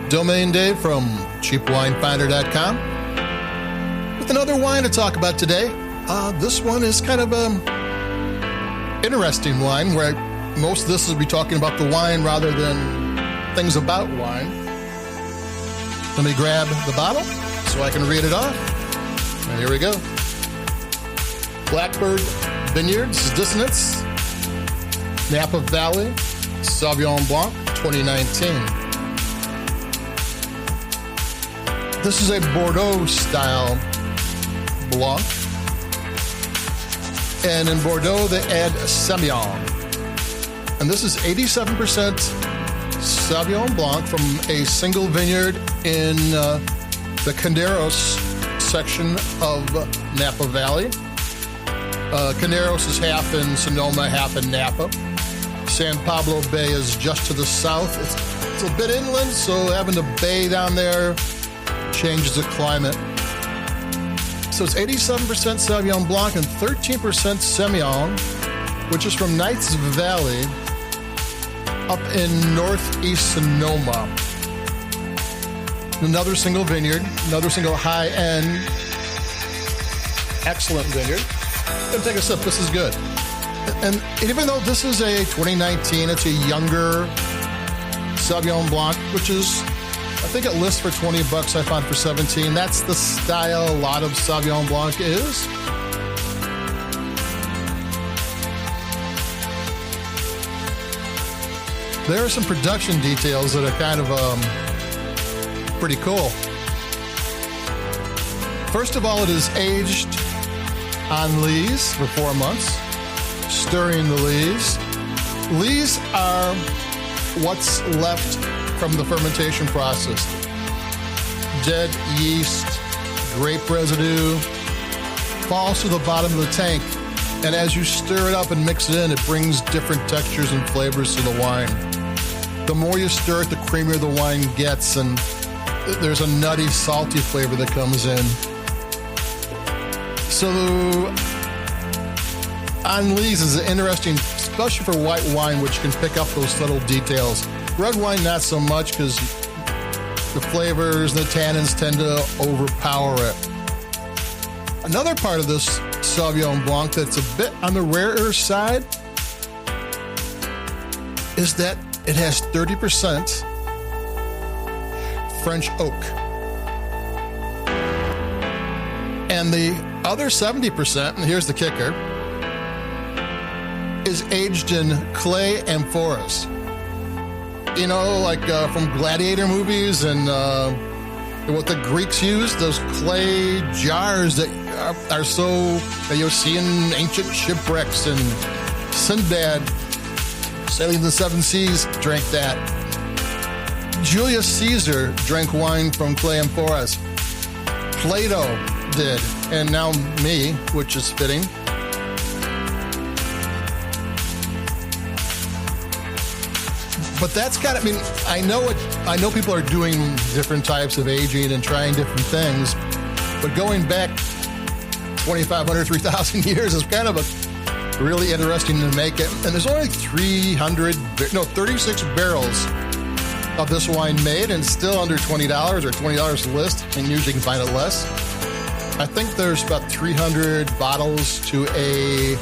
Domain Dave from CheapWineFinder.com with another wine to talk about today. This one is kind of an interesting wine where most of this will be talking about the wine rather than things about wine. Let me grab the bottle so I can read it off. And here we go. Blackbird, Vineyards, Dissonance, Napa Valley, Sauvignon Blanc, 2019. This is a Bordeaux-style Blanc. And in Bordeaux, they add Semillon. And this is 87% Sauvignon Blanc from a single vineyard in the Canderos section of Napa Valley. Canderos is half in Sonoma, half in Napa. San Pablo Bay is just to the south. It's a bit inland, so having the bay down there changes the climate. So it's 87% Sauvignon Blanc and 13% Semillon, which is from Knights Valley up in northeast Sonoma. Another single vineyard, another single high-end, excellent vineyard. Gonna take a sip. This is good. And even though this is a 2019, it's a younger Sauvignon Blanc, which is, I think it lists for $20. I found for 17. That's the style a lot of Sauvignon Blanc is. There are some production details that are kind of pretty cool. First of all, it is aged on lees for 4 months, stirring the lees. Lees are what's left from the fermentation process. Dead yeast, grape residue falls to the bottom of the tank, and as you stir it up and mix it in, it brings different textures and flavors to the wine. The more you stir it, the creamier the wine gets, and there's a nutty, salty flavor that comes in. So on lees is interesting, especially for white wine, which can pick up those subtle details. Red wine, not so much, because the flavors, the tannins tend to overpower it. Another part of this Sauvignon Blanc that's a bit on the rarer side is that it has 30% French oak. And the other 70%, and here's the kicker, is aged in clay amphoras. You know, like from gladiator movies and what the Greeks used, those clay jars that are so, that you'll see in ancient shipwrecks, and Sinbad, sailing the seven seas, drank that. Julius Caesar drank wine from clay amphoras. Plato did, and now me, which is fitting. But that's kind of, I know people are doing different types of aging and trying different things, but going back 2,500, 3,000 years is kind of a really interesting to make it. And there's only 36 barrels of this wine made, and still under $20 or $20 list, and usually you can find it less. I think there's about 300 bottles to a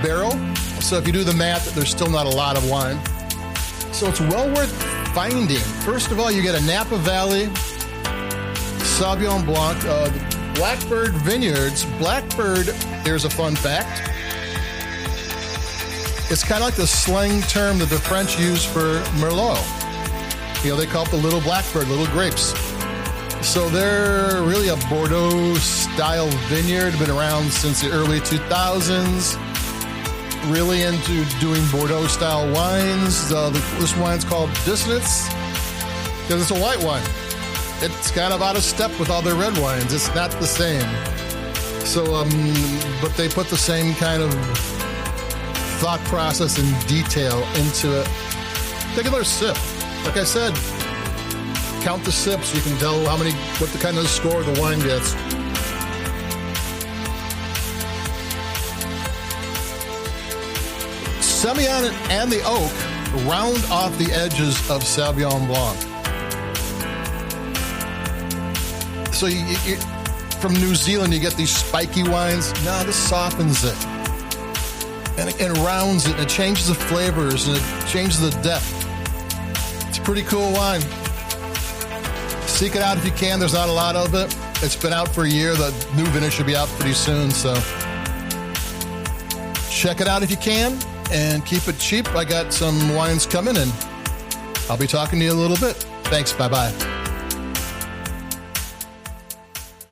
barrel. So if you do the math, there's still not a lot of wine. So it's well worth finding. First of all, you get a Napa Valley Sauvignon Blanc, Blackbird Vineyards. Blackbird, here's a fun fact. It's kind of like the slang term that the French use for Merlot. You know, they call it the little blackbird, little grapes. So they're really a Bordeaux-style vineyard, been around since the early 2000s. Really into doing Bordeaux-style wines. This wine's called Dissonance because it's a white wine. It's kind of out of step with all their red wines. It's not the same. So, but they put the same kind of thought process and detail into it. Take another sip. Like I said, count the sips. You can tell what the kind of score the wine gets. Semillon and the oak round off the edges of Sauvignon Blanc. So from New Zealand, you get these spiky wines. No, this softens it. And it rounds it, and it changes the flavors, and it changes the depth. It's a pretty cool wine. Seek it out if you can. There's not a lot of it. It's been out for a year. The new vintage should be out pretty soon, so check it out if you can, and keep it cheap. I got some wines coming, and I'll be talking to you a little bit. Thanks. Bye-bye.